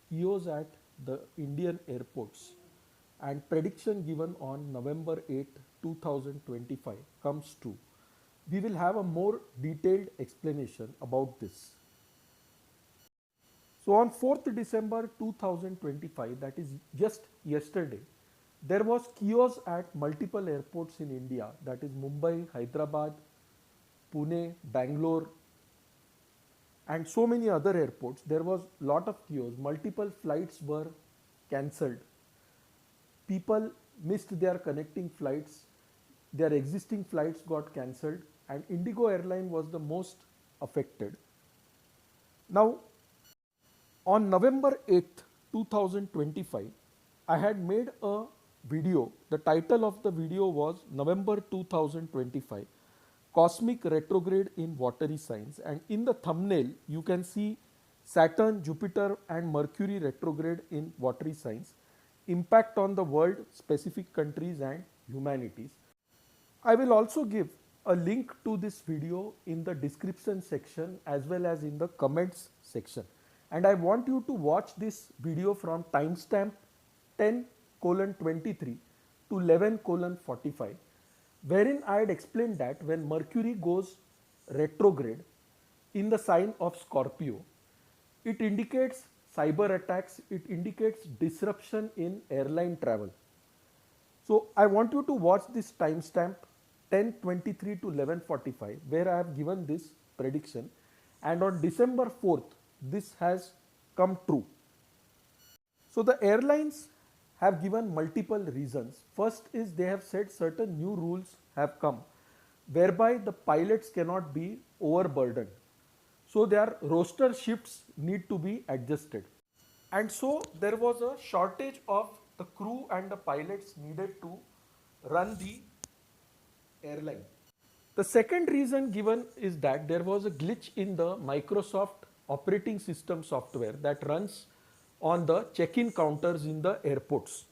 chaos at the Indian airports and prediction given on November 8, 2025 comes true. We will have a more detailed explanation about this. So on 4th December 2025, that is just yesterday, there was chaos at multiple airports in India, that is Mumbai, Hyderabad, Pune, Bangalore, and so many other airports. There was lot of chaos. Multiple flights were cancelled. People missed their connecting flights. Their existing flights got cancelled, and Indigo airline was the most affected. Now, on November 8th, 2025, I had made a video. The title of the video was November 2025 Cosmic Retrograde in Watery Signs, and in the thumbnail you can see Saturn, Jupiter and Mercury retrograde in watery signs, impact on the world, specific countries and humanities. I will also give a link to this video in the description section as well as in the comments section, and I want you to watch this video from timestamp 10:23 to 11:45, wherein I had explained that when Mercury goes retrograde in the sign of Scorpio, it indicates cyber attacks, it indicates disruption in airline travel. So I want you to watch this timestamp 10:23 to 11:45, where I have given this prediction, and on December 4th this has come true. So the airlines have given multiple reasons. First is they have said certain new rules have come whereby the pilots cannot be overburdened. So their roster shifts need to be adjusted. And so there was a shortage of the crew and the pilots needed to run the airline. The second reason given is that there was a glitch in the Microsoft operating system software that runs on the check-in counters in the airports,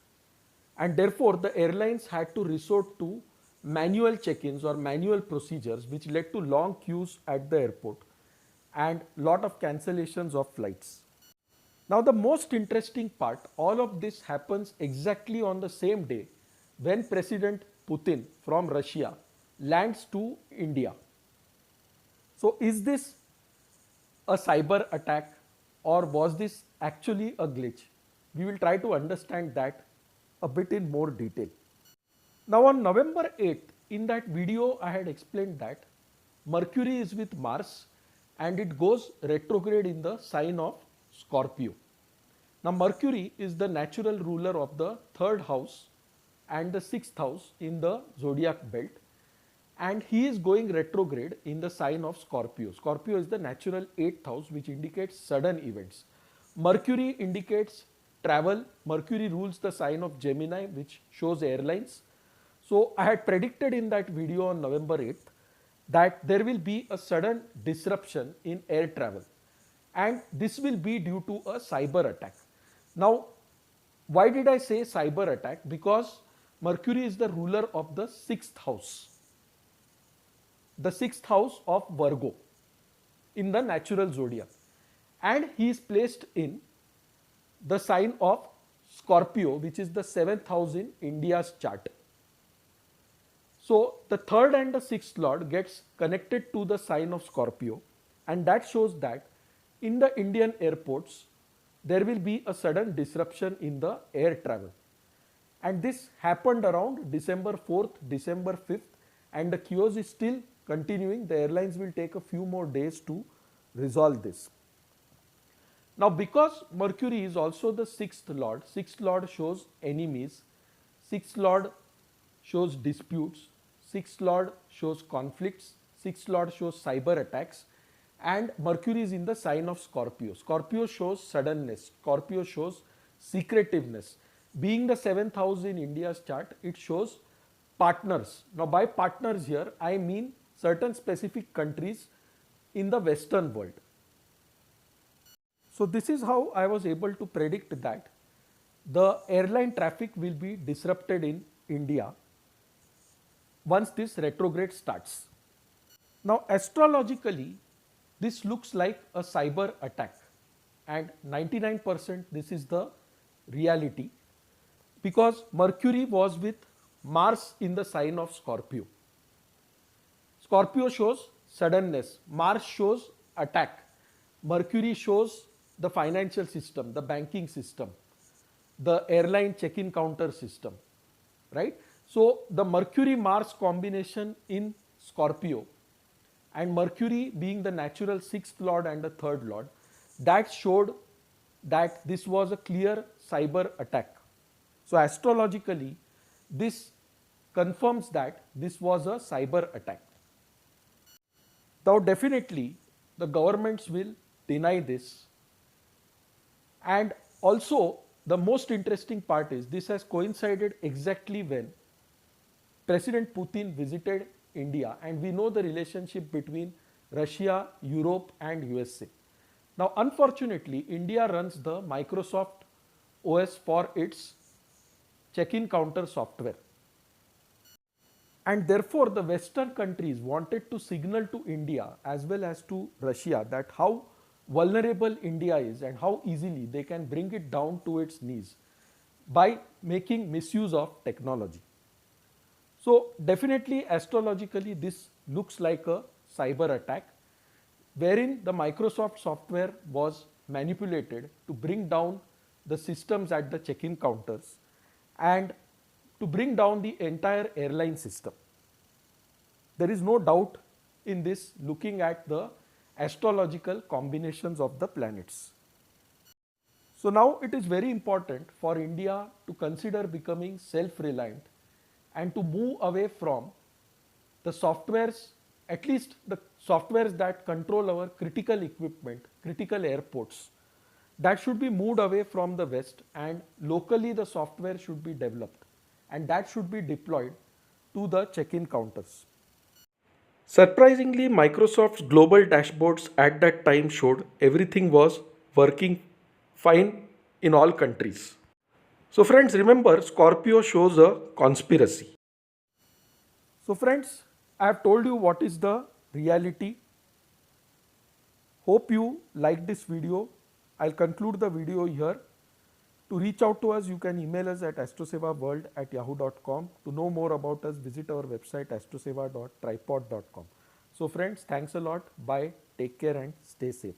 and therefore the airlines had to resort to manual check-ins or manual procedures, which led to long queues at the airport and lot of cancellations of flights. Now the most interesting part, all of this happens exactly on the same day when President Putin from Russia lands to India. So is this a cyber attack, or was this actually a glitch? We will try to understand that a bit in more detail. Now on November 8th, in that video I had explained that Mercury is with Mars and it goes retrograde in the sign of Scorpio. Now Mercury is the natural ruler of the 3rd house and the 6th house in the zodiac belt, and he is going retrograde in the sign of Scorpio. Scorpio is the natural 8th house, which indicates sudden events. Mercury indicates travel. Mercury rules the sign of Gemini, which shows airlines. So I had predicted in that video on November 8th that there will be a sudden disruption in air travel, and this will be due to a cyber attack. Now, why did I say cyber attack? Because Mercury is the ruler of the 6th house. The 6th house of Virgo in the natural zodiac, and he is placed in the sign of Scorpio, which is the 7th house in India's chart. So the 3rd and the 6th lord gets connected to the sign of Scorpio, and that shows that in the Indian airports there will be a sudden disruption in the air travel, and this happened around December 4th, December 5th, and the chaos is still continuing. The airlines will take a few more days to resolve this. Now because Mercury is also the 6th lord shows enemies, 6th lord shows disputes, 6th lord shows conflicts, 6th lord shows cyber attacks, and Mercury is in the sign of Scorpio. Scorpio shows suddenness, Scorpio shows secretiveness. Being the 7th house in India's chart, it shows partners. Now by partners here I mean certain specific countries in the Western world. So this is how I was able to predict that the airline traffic will be disrupted in India once this retrograde starts. Now astrologically, this looks like a cyber attack. and 99% this is the reality, because Mercury was with Mars in the sign of Scorpio. Scorpio shows suddenness, Mars shows attack, Mercury shows the financial system, the banking system, the airline check-in counter system, right? So the Mercury Mars combination in Scorpio, and Mercury being the natural sixth lord and the third lord, that showed that this was a clear cyber attack. So astrologically, this confirms that this was a cyber attack. Now definitely the governments will deny this, and also the most interesting part is this has coincided exactly when President Putin visited India, and we know the relationship between Russia, Europe and USA. Now unfortunately, India runs the Microsoft OS for its check-in counter software. And therefore the Western countries wanted to signal to India as well as to Russia that how vulnerable India is and how easily they can bring it down to its knees by making misuse of technology. So definitely astrologically this looks like a cyber attack wherein the Microsoft software was manipulated to bring down the systems at the check-in counters and to bring down the entire airline system. There is no doubt in this looking at the astrological combinations of the planets. So now it is very important for India to consider becoming self-reliant and to move away from the softwares, at least the softwares that control our critical equipment, critical airports, that should be moved away from the West, and locally the software should be developed and that should be deployed to the check-in counters. Surprisingly, Microsoft's global dashboards at that time showed everything was working fine in all countries. So friends, remember Scorpio shows a conspiracy. So friends, I have told you what is the reality. Hope you like this video. I'll conclude the video here. To reach out to us, you can email us at astrosevaworld@yahoo.com. To know more about us, visit our website astroseva.tripod.com. So friends, thanks a lot. Bye. Take care and stay safe.